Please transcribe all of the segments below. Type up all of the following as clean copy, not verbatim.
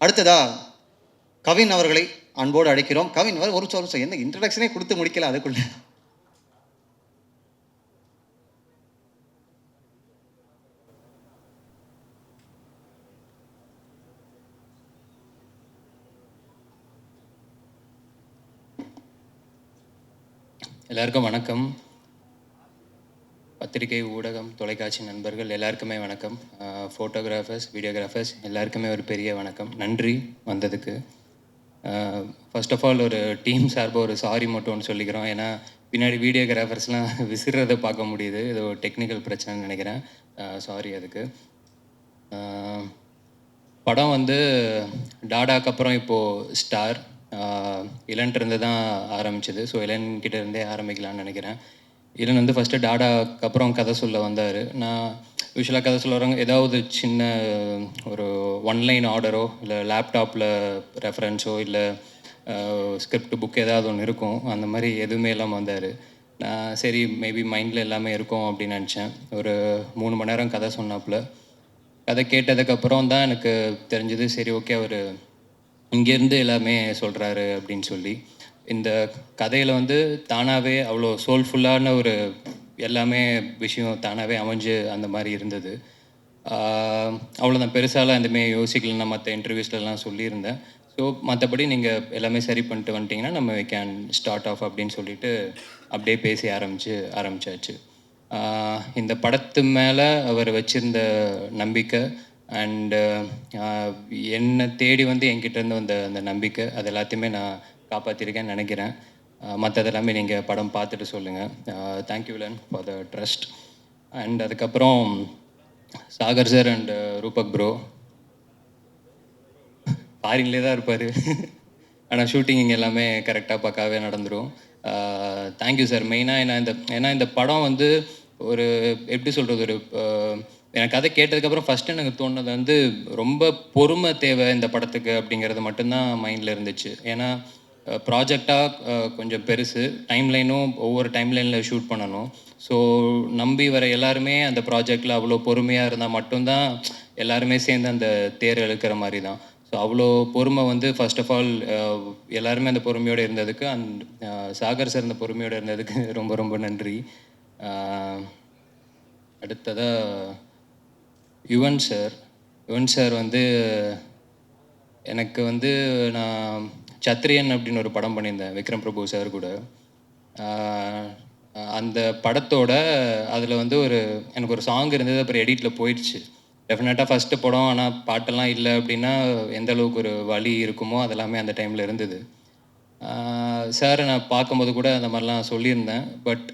அடுத்ததா கவின் அவர்களை அன்போடு அழைக்கிறோம். கவின் ஒரு நிமிஷம் என்ன இன்ட்ரடக்ஷனே கொடுத்து முடிக்கல அதுக்குள்ள. எல்லாருக்கும் வணக்கம். பத்திரிகை, ஊடகம், தொலைக்காட்சி நண்பர்கள் எல்லாருக்குமே வணக்கம். ஃபோட்டோகிராஃபர்ஸ், வீடியோகிராஃபர்ஸ் எல்லாருக்குமே ஒரு பெரிய வணக்கம். நன்றி வந்ததுக்கு. ஃபர்ஸ்ட் ஆஃப் ஆல் ஒரு டீம் சார்பாக ஒரு சாரி மட்டும் ஒன்று சொல்லிக்கிறோம். ஏன்னா பின்னாடி வீடியோகிராஃபர்ஸ்லாம் விசிறதை பார்க்க முடியுது. இது ஒரு டெக்னிக்கல் பிரச்சனைன்னு நினைக்கிறேன். சாரி அதுக்கு. படம் வந்து டாடாக்கு அப்புறம் இப்போது ஸ்டார் இளன்ட்டு தான் ஆரம்பிச்சது. ஸோ இளன்கிட்ட இருந்தே ஆரம்பிக்கலான்னு நினைக்கிறேன். இளன் வந்து ஃபஸ்ட்டு டாடாக்கு அப்புறம் கதை சொல்ல வந்தார். நான் யூஸ்வலாக கதை சொல்ல வரவங்க ஏதாவது சின்ன ஒரு ஒன்லைன் ஆர்டரோ இல்லை லேப்டாப்பில் ரெஃபரன்ஸோ இல்லை ஸ்கிரிப்ட் புக் ஏதாவது ஒன்று இருக்கும். அந்த மாதிரி எதுவுமே இல்லாமல் வந்தார். நான் சரி மேபி மைண்டில் எல்லாமே இருக்கும் அப்படின்னு நினச்சேன். ஒரு 3 மணி நேரம் கதை சொன்னாப்புல. கதை கேட்டதுக்கப்புறம் தான் எனக்கு தெரிஞ்சது, சரி ஓகே அவர் இங்கேருந்து எல்லாமே சொல்கிறாரு அப்படின்னு சொல்லி. இந்த கதையில் வந்து தானாகவே அவ்வளோ சோல்ஃபுல்லான ஒரு எல்லாமே விஷயம் தானாகவே அமைஞ்சு அந்த மாதிரி இருந்தது. அவ்வளோதான், பெருசாலாம் எதுவுமே யோசிக்கலன்னு நான் மற்ற இன்டர்வியூஸ்லலாம் சொல்லியிருந்தேன். ஸோ மற்றபடி நீங்கள் எல்லாமே சரி பண்ணிட்டு வந்துட்டிங்கன்னா நம்ம வி கேன் ஸ்டார்ட் ஆஃப் அப்படின்னு சொல்லிட்டு அப்படியே பேசி ஆரம்பித்தாச்சு. இந்த படத்து மேலே அவர் வச்சுருந்த நம்பிக்கை அண்டு என்னை தேடி வந்து என்கிட்டேருந்து வந்த அந்த நம்பிக்கை அது எல்லாத்தையுமே நான் காப்பாற்றிருக்கேன்னு நினைக்கிறேன். மற்றது எல்லாமே நீங்கள் படம் பார்த்துட்டு சொல்லுங்கள். தேங்க்யூ விலன் ஃபார் த ட்ரஸ்ட். அண்ட் அதுக்கப்புறம் Sagar sir and Rupak bro ஃபாரின்லேயே தான் இருப்பார். ஆனால் ஷூட்டிங் இங்கே எல்லாமே கரெக்டாக பக்காவே நடந்துடும். Thank you sir. மெயினாக ஏன்னா இந்த படம் வந்து ஒரு எப்படி சொல்கிறது, ஒரு எனக்கு கதை கேட்டதுக்கப்புறம் ஃபஸ்ட்டு எனக்கு தோணுது வந்து ரொம்ப பொறுமை தேவை இந்த படத்துக்கு அப்படிங்கிறது மட்டும்தான் மைண்டில் இருந்துச்சு. ஏன்னா ப்ராஜெக்டாக கொஞ்சம் பெருசு, டைம்லைனும் ஒவ்வொரு டைம்லைனில் ஷூட் பண்ணணும். ஸோ நம்பி வர எல்லாருமே அந்த ப்ராஜெக்டில் அவ்வளோ பொறுமையாக இருந்தால் மட்டும்தான் எல்லாருமே சேர்ந்து அந்த தேர் இழுக்கிற மாதிரி தான். ஸோ அவ்வளோ பொறுமை வந்து ஃபர்ஸ்ட் ஆஃப் ஆல் எல்லாருமே அந்த பொறுமையோடு இருந்ததுக்கு, அண்ட் சாகர் சார் அந்த பொறுமையோடு இருந்ததுக்கு ரொம்ப ரொம்ப நன்றி. அடுத்ததாக யுவன் சார் வந்து எனக்கு வந்து நான் சத்ரியன் அப்படின்னு ஒரு படம் பண்ணியிருந்தேன் விக்ரம் பிரபு சார் கூட. அந்த படத்தோட அதில் வந்து எனக்கு ஒரு சாங் இருந்தது, அப்புறம் எடிட்டில் போயிடுச்சு. டெஃபினட்டாக ஃபஸ்ட்டு படம், ஆனால் பாட்டெல்லாம் இல்லை அப்படின்னா எந்த அளவுக்கு ஒரு வலி இருக்குமோ அதெல்லாமே அந்த டைமில் இருந்தது. சாரை நான் பார்க்கும்போது கூட அந்த மாதிரிலாம் சொல்லியிருந்தேன். பட்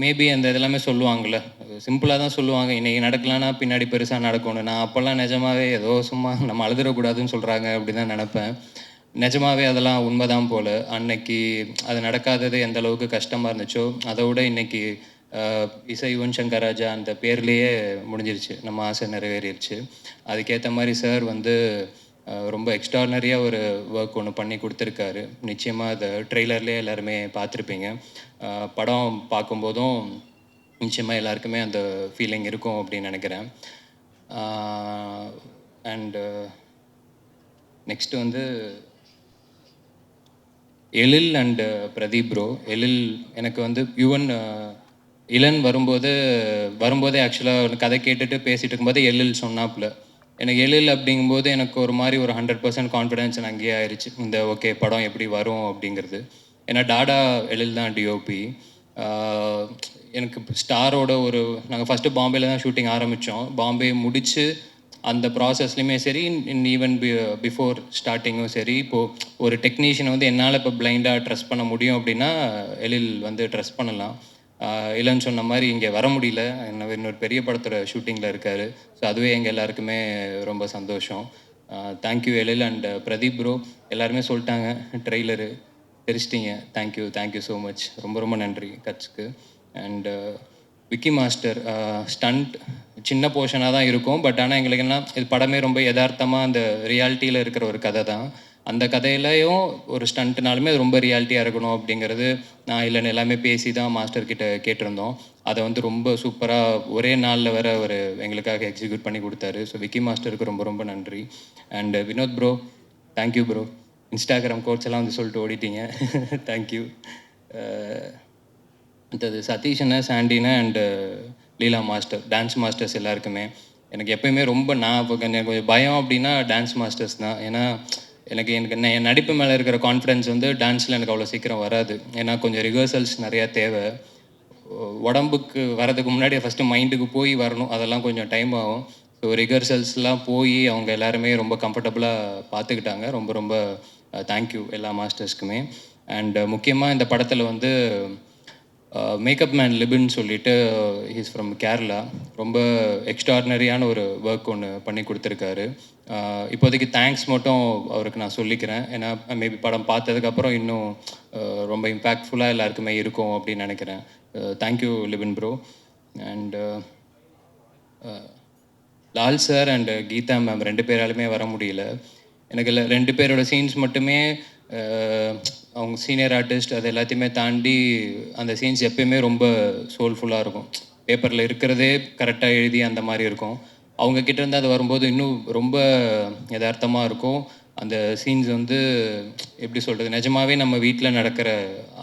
மேபி அந்த இதெல்லாமே சொல்லுவாங்கள்ல, சிம்பிளாக தான் சொல்லுவாங்க, இன்றைக்கி நடக்கலான்னா பின்னாடி பெருசாக நடக்கணும். நான் அப்போல்லாம் நிஜமாகவே ஏதோ சும்மா நம்ம அழுதுறக்கூடாதுன்னு சொல்கிறாங்க அப்படி தான் நினப்பேன். நிஜமாகவே அதெல்லாம் உண்மைதான் போல். அன்னைக்கு அது நடக்காதது எந்த அளவுக்கு கஷ்டமாக இருந்துச்சோ அதை விட இன்றைக்கி இசை யுவன் சங்கர் ராஜா அந்த பேர்லேயே முடிஞ்சிருச்சு, நம்ம ஆசை நிறைவேறிடுச்சு. அதுக்கேற்ற மாதிரி சார் வந்து ரொம்ப எக்ஸ்ட்ரானரியாக ஒரு ஒர்க் ஒன்று பண்ணி கொடுத்துருக்காரு. நிச்சயமாக அதை ட்ரெய்லர்லேயே எல்லாருமே பார்த்துருப்பீங்க. படம் பார்க்கும்போதும் நிச்சயமாக எல்லாருக்குமே அந்த ஃபீலிங் இருக்கும் அப்படின்னு நினைக்கிறேன். அண்டு நெக்ஸ்ட்டு வந்து எழில் அண்டு பிரதீப் ப்ரோ. எழில் எனக்கு வந்து இளன் வரும்போதே ஆக்சுவலாக கதை கேட்டுட்டு பேசிகிட்டு இருக்கும்போது எழில் சொன்னாப்புல. எனக்கு எழில் அப்படிங்கும்போது எனக்கு ஒரு மாதிரி ஒரு 100% கான்ஃபிடென்ஸ் எனக்கு அங்கேயே ஆயிடுச்சு, இந்த ஓகே படம் எப்படி வரும் அப்படிங்கிறது. ஏன்னா டாடா எழில் தான் டிஓபி. எனக்கு ஸ்டாரோட நாங்கள் ஃபஸ்ட்டு பாம்பேயில் தான் ஷூட்டிங் ஆரம்பித்தோம். பாம்பே முடித்து அந்த ப்ராசஸ்லையுமே சரி, ஈவன் பிஃபோர் ஸ்டார்டிங்கும் சரி, இப்போது ஒரு டெக்னீஷியனை வந்து என்னால் இப்போ பிளைண்டாக ட்ரஸ்ட் பண்ண முடியும் அப்படின்னா எழில் வந்து ட்ரஸ்ட் பண்ணலாம். இல்லைன்னு சொன்ன மாதிரி இங்கே வர முடியல, இன்னொரு பெரிய படத்தோட ஷூட்டிங்கில் இருக்கார். ஸோ அதுவே எங்கள் எல்லாருக்குமே ரொம்ப சந்தோஷம். Thank you Ezhil and Pradeep bro. எல்லாருமே சொல்லிட்டாங்க ட்ரெய்லரு தெரிச்சிட்டிங்க. Thank you so much. ரொம்ப ரொம்ப நன்றி கட்ஸ்க்கு. அண்டு விக்கி மாஸ்டர் ஸ்டண்ட் சின்ன போர்ஷனாக தான் இருக்கும். பட் ஆனால் எங்களுக்கு என்ன, இது படமே ரொம்ப யதார்த்தமாக அந்த ரியாலிட்டியில் இருக்கிற ஒரு கதை தான். அந்த கதையிலையும் ஒரு ஸ்டண்ட்னாலுமே அது ரொம்ப ரியாலிட்டியாக இருக்கணும் அப்படிங்கிறது நான் இல்லைன்னு எல்லாமே பேசி தான் மாஸ்டர்கிட்ட கேட்டிருந்தோம். அதை வந்து ரொம்ப சூப்பராக ஒரே நாளில் வேற அவர் எங்களுக்காக எக்ஸிக்யூட் பண்ணி கொடுத்தாரு. ஸோ விக்கி மாஸ்டருக்கு ரொம்ப ரொம்ப நன்றி. And Vinod bro, thank you bro. Instagram quotes எல்லாம் வந்து சொல்லிட்டு ஓடிட்டீங்க. தேங்க்யூ. அடுத்தது சதீஷனை, சாண்டினை and Leela master, dance masters எல்லாருக்குமே. எனக்கு எப்பயுமே ரொம்ப நான் இப்போ கொஞ்சம் பயம் அப்படின்னா டான்ஸ் மாஸ்டர்ஸ் தான். ஏன்னா எனக்கு எனக்கு என் நடிப்பு மேலே இருக்கிற கான்ஃபிடென்ஸ் வந்து டான்ஸில் எனக்கு அவ்வளோ சீக்கிரம் வராது. ஏன்னா கொஞ்சம் ரிஹர்சல்ஸ் நிறையா தேவை. உடம்புக்கு வரதுக்கு முன்னாடி ஃபஸ்ட்டு மைண்டுக்கு போய் வரணும். அதெல்லாம் கொஞ்சம் டைம் ஆகும். ஸோ ரிஹர்சல்ஸ்லாம் போய் அவங்க எல்லாருமே ரொம்ப கம்ஃபர்டபுளாக பார்த்துக்கிட்டாங்க. ரொம்ப ரொம்ப தேங்க்யூ எல்லா மாஸ்டர்ஸ்க்குமே. அண்ட் முக்கியமாக இந்த படத்தில் வந்து மேக்கப் மேன் லிபின்னு சொல்லிட்டு ஹீஸ் ஃப்ரம் கேரளா. ரொம்ப எக்ஸ்ட்ராடினரியான ஒரு ஒர்க் ஒன்று பண்ணி கொடுத்துருக்காரு. இப்போதைக்கு தேங்க்ஸ் மட்டும் அவருக்கு நான் சொல்லிக்கிறேன். ஏன்னா மேபி படம் பார்த்ததுக்கப்புறம் இன்னும் ரொம்ப இம்பேக்ட்ஃபுல்லாக எல்லாருக்குமே இருக்கும் அப்படின்னு நினைக்கிறேன். Thank you Libin bro. And Lal sir and Geetha ma'am 2 பேராலுமே வர முடியல. எனக்கு 2 பேரோட சீன்ஸ் மட்டுமே அவங்க சீனியர் ஆர்டிஸ்ட் அது எல்லாத்தையுமே தாண்டி அந்த சீன்ஸ் எப்பயுமே ரொம்ப சோல்ஃபுல்லாக இருக்கும். பேப்பரில் இருக்கிறதே கரெக்டாக எழுதி அந்த மாதிரி இருக்கும். அவங்க கிட்டேருந்து அது வரும்போது இன்னும் ரொம்ப யதார்த்தமாக இருக்கும். அந்த சீன்ஸ் வந்து எப்படி சொல்கிறது, நிஜமாகவே நம்ம வீட்டில் நடக்கிற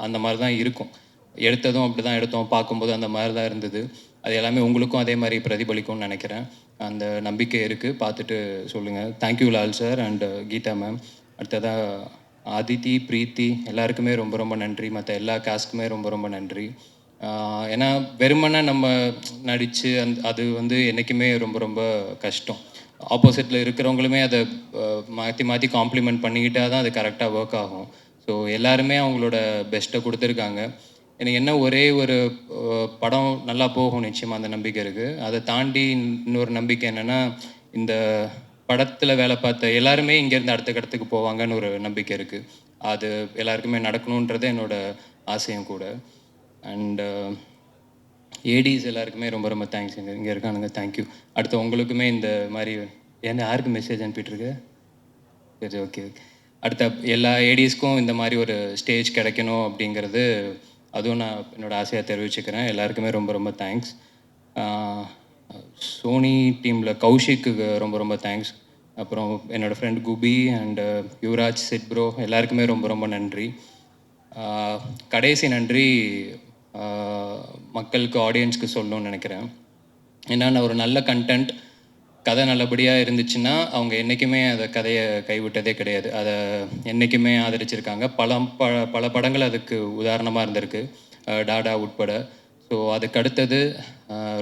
அந்த மாதிரி தான் இருக்கும். எடுத்ததும் அப்படி தான் எடுத்தோம், பார்க்கும்போது அந்த மாதிரி தான் இருந்தது. அது எல்லாமே உங்களுக்கும் அதே மாதிரி பிரதிபலிக்கும்னு நினைக்கிறேன். அந்த நம்பிக்கை இருக்குது. பார்த்துட்டு சொல்லுங்கள். Thank you Lal sir and Geetha ma'am. அடுத்ததாக அதித்தி, பிரீத்தி எல்லாருக்குமே ரொம்ப ரொம்ப நன்றி. மற்ற எல்லா காஸ்ட்டுக்குமே ரொம்ப ரொம்ப நன்றி. ஏன்னா வெறுமனே நம்ம நடித்து அது வந்து என்றைக்குமே ரொம்ப ரொம்ப கஷ்டம். ஆப்போசிட்டில் இருக்கிறவங்களுமே அதை மாற்றி மாற்றி காம்ப்ளிமெண்ட் பண்ணிக்கிட்டால் தான் அது கரெக்டாக ஒர்க் ஆகும். ஸோ எல்லாருமே அவங்களோட பெஸ்ட்டை கொடுத்துருக்காங்க. எனக்கு என்ன ஒரே ஒரு படம் நல்லா போகும் நிச்சயமாக அந்த நம்பிக்கை இருக்குது. அதை தாண்டி இன்னொரு நம்பிக்கை என்னென்னா, இந்த படத்தில் வேலை பார்த்த எல்லாருமே இங்கேருந்து அடுத்த இடத்துக்கு போவாங்கன்னு ஒரு நம்பிக்கை இருக்குது. அது எல்லாருக்குமே நடக்கணுன்றது என்னோட ஆசையும் கூட. அண்டு ஏடிஸ் எல்லாருக்குமே ரொம்ப ரொம்ப தேங்க்ஸ். இங்கே இருக்கானுங்க, தேங்க்யூ. அடுத்து உங்களுக்குமே இந்த மாதிரி ஏன்னா யாருக்கு மெசேஜ் அனுப்பிட்டுருக்கு? சரி, ஓகே ஓகே. அடுத்த எல்லா ஏடிஸ்க்கும் இந்த மாதிரி ஒரு ஸ்டேஜ் கிடைக்கணும் அப்படிங்கிறது அதுவும் நான் என்னோடய ஆசையாக தெரிவிச்சுக்கிறேன். எல்லாருக்குமே ரொம்ப ரொம்ப தேங்க்ஸ். சோனி டீமில் கௌஷிக்கு ரொம்ப ரொம்ப தேங்க்ஸ். அப்புறம் என்னோடய ஃப்ரெண்ட் குபி அண்டு யுவராஜ், சிட் ப்ரோ எல்லாருக்குமே ரொம்ப ரொம்ப நன்றி. கடைசி நன்றி மக்களுக்கு, ஆடியன்ஸ்க்கு சொல்லணும்னு நினைக்கிறேன். ஏன்னா நான் ஒரு நல்ல கண்டென்ட் கதை நல்லபடியாக இருந்துச்சுன்னா அவங்க என்றைக்குமே அதை கதையை கைவிட்டதே கிடையாது. அதை என்றைக்குமே ஆதரிச்சிருக்காங்க. பல படங்கள் அதுக்கு உதாரணமாக இருந்திருக்கு, டாடா உட்பட. ஸோ அதுக்கு அடுத்தது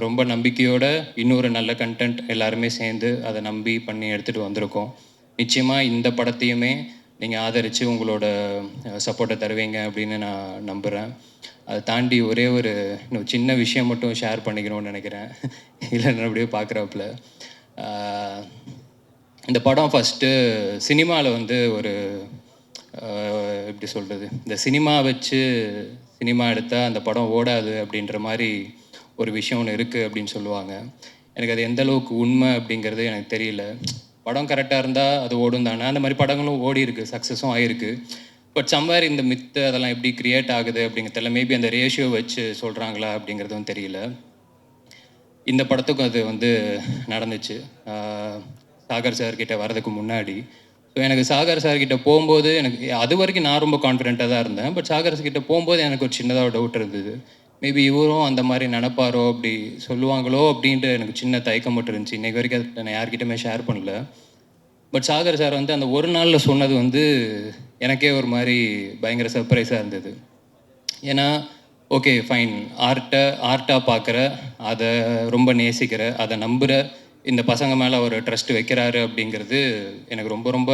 ரொம்ப நம்பிக்கையோட இன்னொரு நல்ல கண்டென்ட் எல்லாருமே சேர்ந்து அதை நம்பி பண்ணி எடுத்துகிட்டு வந்திருக்கோம். நிச்சயமாக இந்த படத்தையுமே நீங்கள் ஆதரித்து உங்களோட சப்போர்ட்டை தருவீங்க அப்படின்னு நான் நம்புகிறேன். அதை தாண்டி ஒரே ஒரு இன்னும் சின்ன விஷயம் மட்டும் ஷேர் பண்ணிக்கணும்னு நினைக்கிறேன். இல்லை அப்படியே பார்க்குறாப்புல. இந்த படம் ஃபஸ்ட்டு சினிமாவில் வந்து ஒரு எப்படி சொல்கிறது, இந்த சினிமா வச்சு சினிமா எடுத்தால் அந்த படம் ஓடாது அப்படின்ற மாதிரி ஒரு விஷயம் ஒன்று இருக்குது அப்படின்னு சொல்லுவாங்க. எனக்கு அது எந்த அளவுக்கு உண்மை அப்படிங்கிறது எனக்கு தெரியல. படம் கரெக்டாக இருந்தால் அது ஓடும் தானே. அந்த மாதிரி படங்களும் ஓடி இருக்குது, சக்ஸஸும் ஆகிருக்கு. பட் சம்வேர் இந்த மித்து அதெல்லாம் எப்படி க்ரியேட் ஆகுது அப்படிங்கிறதுல மேபி அந்த ரேஷியோ வச்சு சொல்கிறாங்களா அப்படிங்கிறதும் தெரியல. இந்த படத்துக்கும் அது வந்து நடந்துச்சு சாகர் சார்கிட்ட வரதுக்கு முன்னாடி. ஸோ எனக்கு சாகர் சார்கிட்ட போகும்போது எனக்கு அது வரைக்கும் நான் ரொம்ப கான்ஃபிடென்ட்டாக தான் இருந்தேன். பட் சாகர் சார்கிட்ட போகும்போது எனக்கு ஒரு சின்னதாக டவுட் இருந்தது. மேபி இவரும் அந்த மாதிரி நினப்பாரோ, அப்படி சொல்லுவாங்களோ அப்படின்ட்டு எனக்கு சின்ன தயக்கம் மட்டும் இருந்துச்சு. இன்றைக்கு வரைக்கும் அதை நான் யார்கிட்டயுமே ஷேர் பண்ணல. பட் சாகர் சார் வந்து அந்த ஒரு நாளில் சொன்னது வந்து எனக்கே ஒரு மாதிரி பயங்கர சர்ப்ரைஸாக இருந்தது. ஏன்னா ஓகே ஃபைன், ஆர்ட்டாக பார்க்குற, அதை ரொம்ப நேசிக்கிற, அதை நம்புகிற இந்த பசங்க மேலே ஒரு ட்ரஸ்ட் வைக்கிறாரு அப்படிங்கிறது எனக்கு ரொம்ப ரொம்ப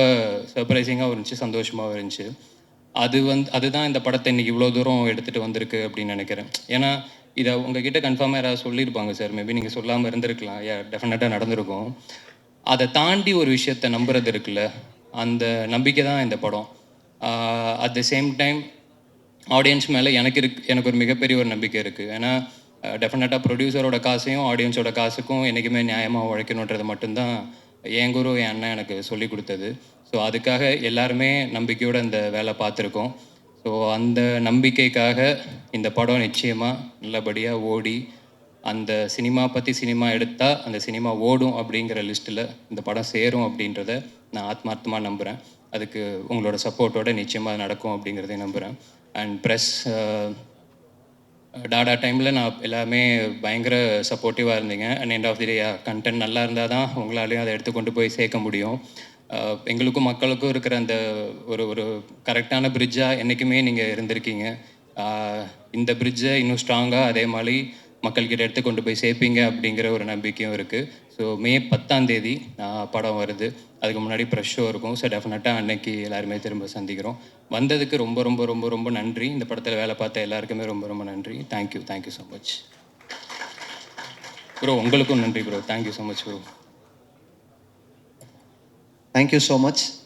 சர்ப்ரைசிங்காக இருந்துச்சு, சந்தோஷமாகவும் இருந்துச்சு. அதுதான் இந்த படத்தை இன்றைக்கி இவ்வளோ தூரம் எடுத்துகிட்டு வந்திருக்கு அப்படின்னு நினைக்கிறேன். ஏன்னா இதை உங்ககிட்ட கன்ஃபார்மாக யாராவது சொல்லியிருப்பாங்க சார், மேபி நீங்கள் சொல்லாமல் இருந்திருக்கலாம், டெஃபினட்டாக நடந்திருக்கும். அதை தாண்டி ஒரு விஷயத்தை நம்புறது இருக்குல்ல, அந்த நம்பிக்கை தான் இந்த படம். At the same time audience மேலே எனக்கு ஒரு மிகப்பெரிய ஒரு நம்பிக்கை இருக்குது. ஏன்னா டெஃபினட்டாக ப்ரொடியூசரோட காசையும் ஆடியன்ஸோட காசுக்கும் என்றைக்குமே நியாயமாக உழைக்கணுன்றது மட்டும்தான் என் குரு, என் அண்ணன் எனக்கு சொல்லி கொடுத்தது. ஸோ அதுக்காக எல்லாருமே நம்பிக்கையோடு அந்த வேலை பார்த்துருக்கோம். ஸோ அந்த நம்பிக்கைக்காக இந்த படம் நிச்சயமாக நல்லபடியாக ஓடி அந்த சினிமா பற்றி சினிமா எடுத்தால் அந்த சினிமா ஓடும் அப்படிங்கிற லிஸ்ட்டில் இந்த படம் சேரும் அப்படின்றத நான் ஆத்மார்த்தமாக நம்புகிறேன். அதுக்கு உங்களோட சப்போர்ட்டோட நிச்சயமாக நடக்கும் அப்படிங்கிறதையும் நம்புகிறேன். அண்ட் ப்ரெஸ் டாடா டைமில் நான் எல்லாமே பயங்கர சப்போர்ட்டிவாக இருந்தீங்க. And end of the day content நல்லா இருந்தால் தான் உங்களாலையும் அதை எடுத்து கொண்டு போய் சேர்க்க முடியும். எங்களுக்கும் மக்களுக்கும் இருக்கிற அந்த ஒரு ஒரு கரெக்டான பிரிட்ஜாக என்றைக்குமே நீங்கள் இருந்திருக்கீங்க. இந்த பிரிட்ஜை இன்னும் ஸ்ட்ராங்காக அதே மாதிரி மக்கள்கிட்ட எடுத்து கொண்டு போய் சேர்ப்பீங்க அப்படிங்கிற ஒரு நம்பிக்கையும் இருக்குது. ஸோ மே 10ஆம் தேதி படம் வருது. அதுக்கு முன்னாடி ப்ரெஷ் ஷோ இருக்கும். ஸோ டெஃபினட்டாக அன்னைக்கு எல்லாருமே திரும்ப சந்திக்கிறோம். வந்ததுக்கு ரொம்ப ரொம்ப ரொம்ப ரொம்ப நன்றி. இந்த படத்தில் வேலை பார்த்த எல்லாருக்குமே ரொம்ப ரொம்ப நன்றி. Thank you so much bro. உங்களுக்கும் நன்றி bro. Thank you so much bro. Thank you so much.